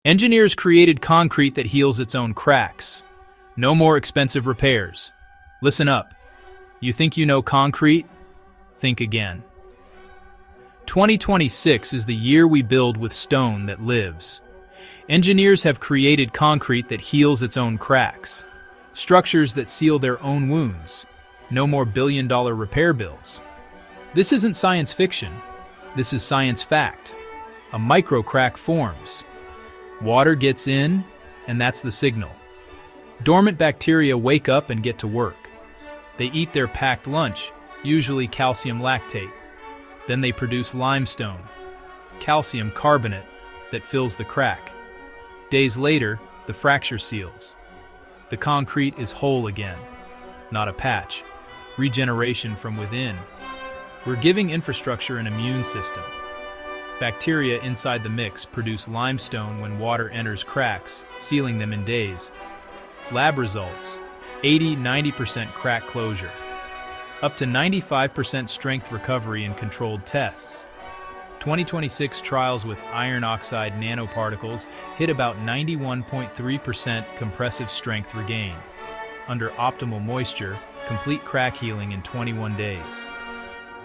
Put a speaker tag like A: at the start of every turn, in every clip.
A: Engineers created concrete that heals its own cracks. No more expensive repairs. Listen up. You think you know concrete? Think again. 2026 is the year we build with stone that lives. Engineers have created concrete that heals its own cracks. Structures that seal their own wounds. No more billion-dollar repair bills. This isn't science fiction. This is science fact. A microcrack forms. Water gets in, and that's the signal. Dormant bacteria wake up and get to work. They eat their packed lunch, usually calcium lactate. Then they produce limestone, calcium carbonate, that fills the crack. Days later, the fracture seals. The concrete is whole again. Not a patch. Regeneration from within. We're giving infrastructure an immune system. Bacteria inside the mix produce limestone when water enters cracks, sealing them in days. Lab results: 80–90% crack closure. Up to 95% strength recovery in controlled tests. 2026 trials with iron oxide nanoparticles hit about 91.3% compressive strength regain. Under optimal moisture, complete crack healing in 21 days.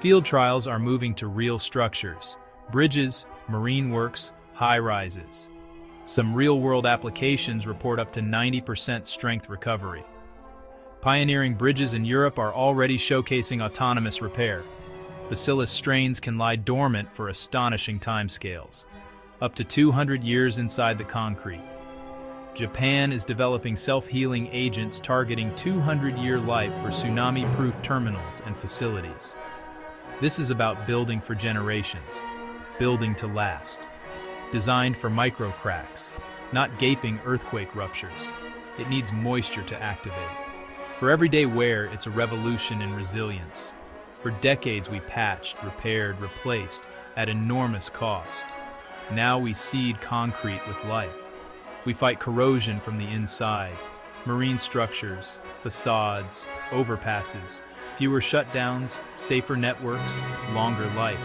A: Field trials are moving to real structures. Bridges, marine works, high-rises. Some real-world applications report up to 90% strength recovery. Pioneering bridges in Europe are already showcasing autonomous repair. Bacillus strains can lie dormant for astonishing timescales, up to 200 years inside the concrete. Japan is developing self-healing agents targeting 200-year life for tsunami-proof terminals and facilities. This is about building for generations. Building to last. Designed for micro-cracks, not gaping earthquake ruptures. It needs moisture to activate. For everyday wear, it's a revolution in resilience. For decades we patched, repaired, replaced at enormous cost. Now we seed concrete with life. We fight corrosion from the inside. Marine structures, facades, overpasses, fewer shutdowns, safer networks, longer life.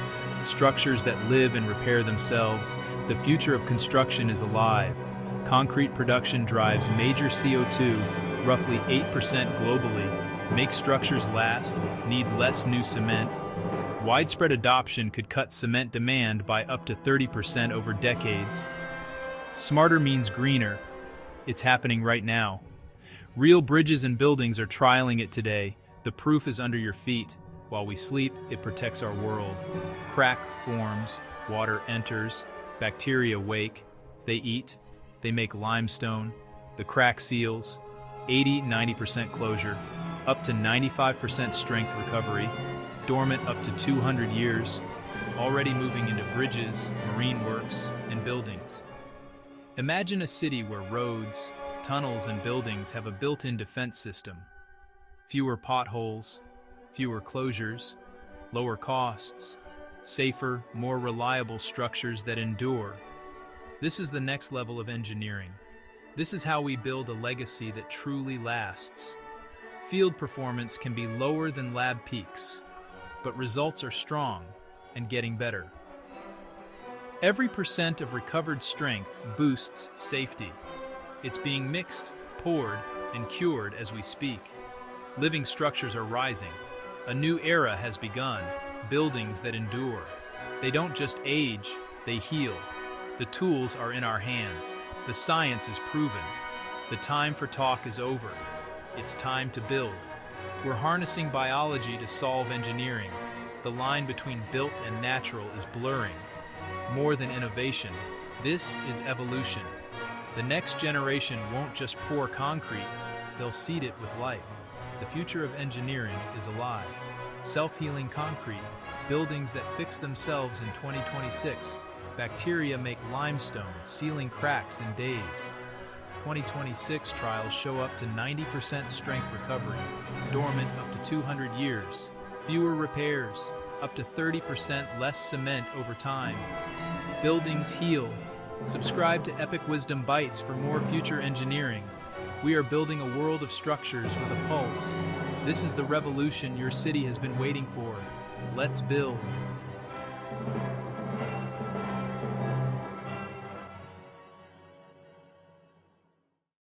A: Structures that live and repair themselves. The future of construction is alive. Concrete production drives major CO2, roughly 8% globally, makes structures last, need less new cement. Widespread adoption could cut cement demand by up to 30% over decades. Smarter means greener. It's happening right now. Real bridges and buildings are trialing it today. The proof is under your feet. While we sleep, it protects our world. Crack forms, water enters, bacteria wake, they eat, they make limestone, the crack seals, 80–90% closure, up to 95% strength recovery, dormant up to 200 years, already moving into bridges, marine works, and buildings. Imagine a city where roads, tunnels, and buildings have a built-in defense system. Fewer potholes, fewer closures, lower costs, safer, more reliable structures that endure. This is the next level of engineering. This is how we build a legacy that truly lasts. Field performance can be lower than lab peaks, but results are strong and getting better. Every percent of recovered strength boosts safety. It's being mixed, poured, and cured as we speak. Living structures are rising. A new era has begun. Buildings that endure. They don't just age, they heal. The tools are in our hands. The science is proven. The time for talk is over. It's time to build. We're harnessing biology to solve engineering. The line between built and natural is blurring. More than innovation, this is evolution. The next generation won't just pour concrete, they'll seed it with life. The future of engineering is alive. Self-healing concrete, buildings that fix themselves in 2026. Bacteria make limestone, sealing cracks in days. 2026 trials show up to 90% strength recovery, dormant up to 200 years. Fewer repairs, up to 30% less cement over time. Buildings heal. Subscribe to Epic Wisdom Bites for more future engineering. We are building a world of structures with a pulse. This is the revolution your city has been waiting for. Let's build.